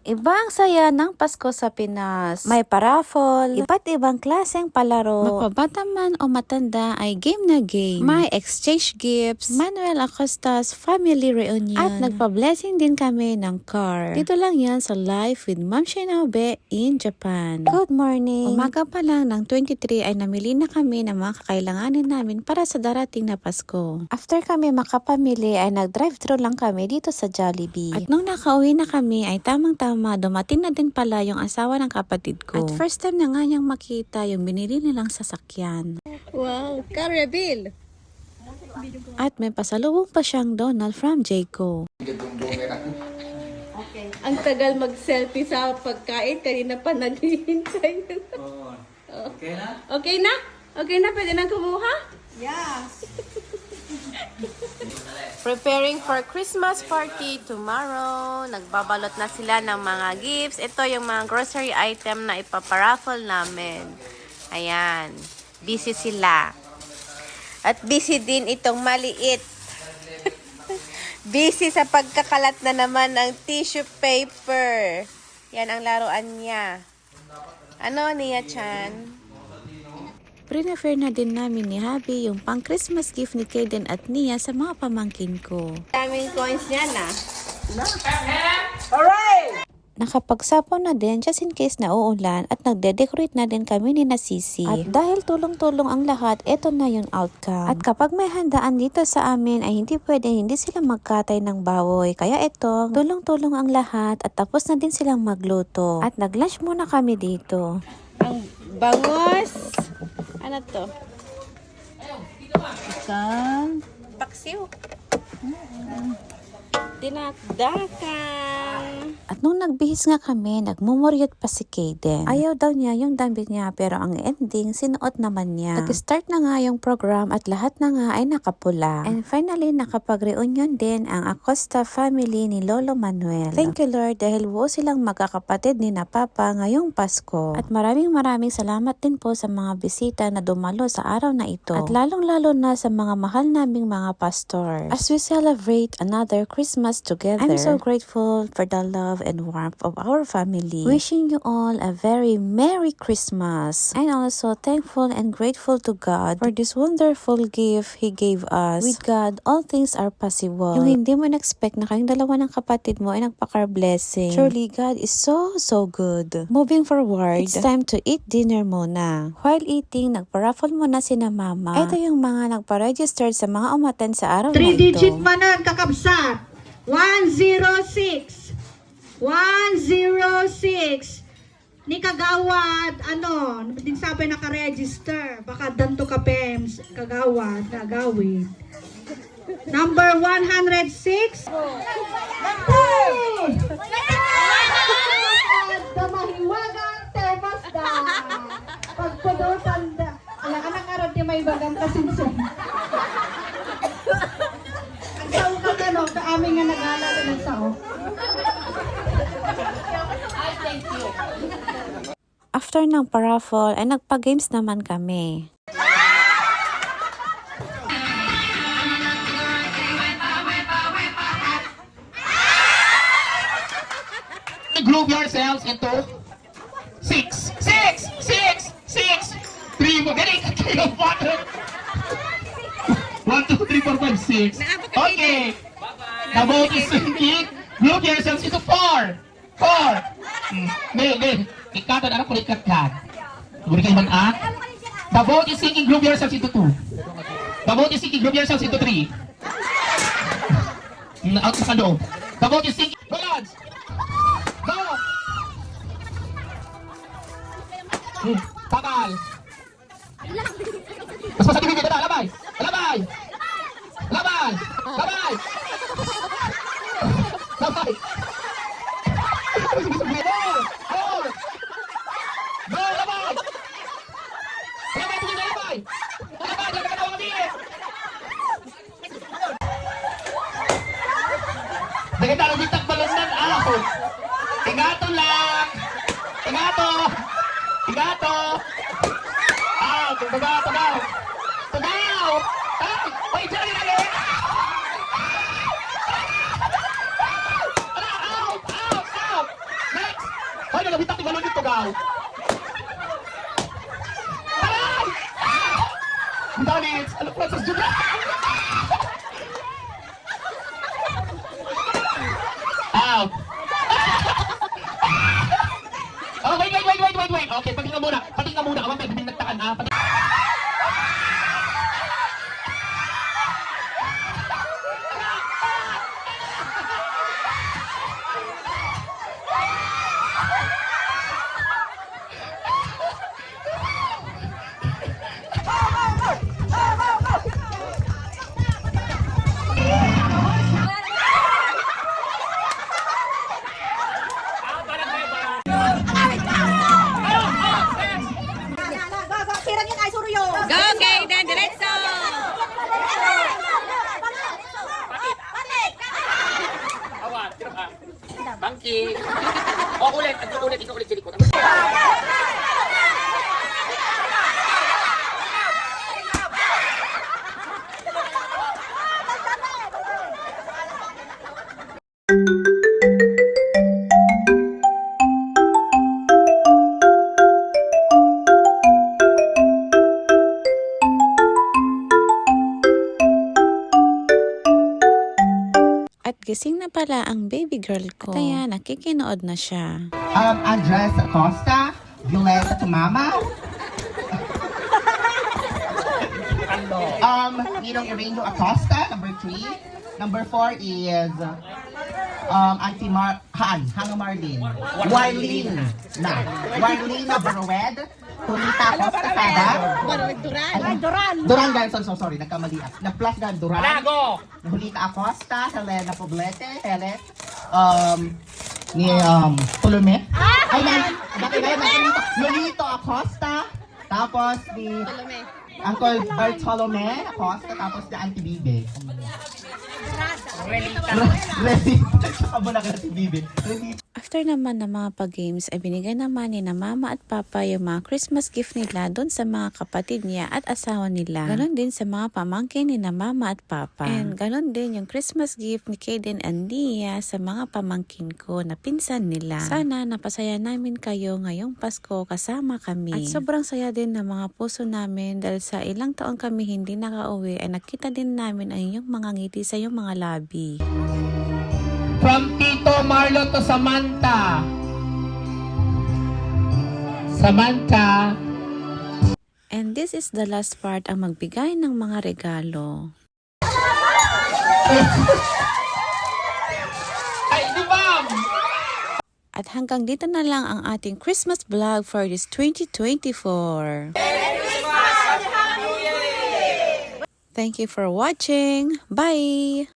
Iba ang saya ng Pasko sa Pinas. May paraffol, iba't ibang klaseng palaro. Mapabata man o matanda ay game na game. May exchange gifts, Manuel Acosta's family reunion. At nagpa-blessing din kami ng car. Dito lang yan sa Life with Ma'am Shinobe in Japan. Good morning! Umaga pa lang ng 23 ay namili na kami ng mga kakailanganin namin para sa darating na Pasko. After kami makapamili ay nag-drive-thru lang kami dito sa Jollibee. At nung nakauwi na kami ay tamang-tama dumating na din pala yung asawa ng kapatid ko. At first time na nga niyang makita yung binili nilang sasakyan. Wow, car reveal! At may pasalubong pa siyang Donald from Jayco. Okay. Ang tagal mag-selfie sa pagkain, kanina pa naghihintay. Okay na? Okay na? Okay na? Pwede na kumuha? Yes. Preparing for Christmas party tomorrow. Nagbabalot na sila ng mga gifts. Ito yung mga grocery item na ipaparaffle namin. Ayan. Busy sila. At busy din itong maliit. Busy sa pagkakalat na naman ng tissue paper. Yan ang laruan niya. Ano, Nia-chan? Prefer na din namin ni Habi yung pang Christmas gift ni Kaden at Nia sa mga pamangkin ko. Daming coins niya na. Nakapagsapaw na din just in case na uulan at nagde-decorate na din kami ni Sisi. At dahil tulong-tulong ang lahat, eto na yung outcome. At kapag may handaan dito sa amin ay hindi pwedeng hindi sila magkatay ng bawoy. Kaya eto, tulong-tulong ang lahat at tapos na din silang magluto. At nag-lunch muna kami dito. Ang bangos. Ano to? Isang Paksiw. Dinakdakan. At nung nagbihis nga kami, nagmumuryot pa si Kaden. Ayaw daw niya yung damit niya pero ang ending, sinuot naman niya. Nag-start na nga yung program at lahat na nga ay nakapula. And finally, nakapag-reunion din ang Acosta family ni Lolo Manuel. Thank you Lord dahil buo silang magkakapatid ni na Papa ngayong Pasko. At maraming salamat din po sa mga bisita na dumalo sa araw na ito. At lalong-lalo na sa mga mahal naming mga pastor. As we celebrate another Christmas together, I'm so grateful for the love and warmth of our family. Wishing you all a very Merry Christmas. And also thankful and grateful to God for this wonderful gift He gave us. With God, all things are possible. Yung hindi mo in-expect na kayong dalawa ng kapatid mo ay nagpa-car blessing. Surely God is so good. Moving forward, it's time to eat dinner muna. While eating, nagpa-raffle muna sina mama. Ito yung mga nagpa-register sa mga umaten sa araw na ito. 3-digit manan kakabsat. 106. 106. Ni kagawad, ano, din sabi naka-register. Baka danto ka PEMS, kagawad, nagawid. Number 106. Damahiwagang temas da. Pagpudutan da. Anak-anak arap di may bagang kasinsin. Ang sao ka gano, sa amin nga nag-alala ng sao. After ng paraffle, ay nagpa-games naman kami. Group yourselves into 6. 6! 6! 6! 3 more. Dali, kayo 1, 2, 3, 4, 5, 6. Okay. The vote is sinking. Group yourselves into 4. 4. Hindi. Ikatan, anak ko ikatan. Guri kayo man at. The vote is sinking. Group yourselves into 2. The vote is sinking. Group yourselves into 3. Out sa kado. The vote is sinking. Go, lads. Go. Takal. Mas masakit dito na. Labay. Labay. Labay. Labay. Labay. Go, labay. Labay, tingin na labay. Labay, labay ka na kami. Dagay talo bitak balundan. Tigato lang. Tigato. Tigato. Tagaw. Tagaw. Ay, dyan na rin. Out. na nabitak yung dito, gaw. Aray! Ang dali, ano po sa Jura? Out. Oh, wait. Okay, pating ka muna. Kawan, may binagtakan, ah. Go, Kaden! Diretso! Bangki. Ulit. Ikaw ulit, Jericho. At gising na pala ang baby girl ko. At ayan, nakikinood na siya. Andres Acosta, Violeta Tumama. Ninong Irene Acosta, number 3. Number 4 is Auntie Hannah Marlene. Warlene Barued. Tulita Acosta Sada. Duran guys, so sorry, nagkamali ako. Nag-plus na Duran. Julita Acosta, Helena Poblete, ni Tulume. Ay, Lolito Acosta. Tapos ni Uncle Bartolome Acosta. Tapos ni Auntie Bibe. Relita. Abo na ka si Bibe. After naman ng mga pag-games ay binigay naman ni na mama at papa yung mga Christmas gift nila doon sa mga kapatid niya at asawa nila. Ganon din sa mga pamangkin ni na mama at papa. And ganon din yung Christmas gift ni Kaden and Nia sa mga pamangkin ko na pinsan nila. Sana napasaya namin kayo ngayong Pasko kasama kami. At sobrang saya din ng mga puso namin dahil sa ilang taon kami hindi nakauwi ay nakita din namin ang inyong mga ngiti sa iyong mga labi. From Tito Marlo to Samantha. Samantha. And this is the last part ang magbigay ng mga regalo. Ay, di ba? At hanggang dito na lang ang ating Christmas vlog for this 2024. Thank you for watching. Bye!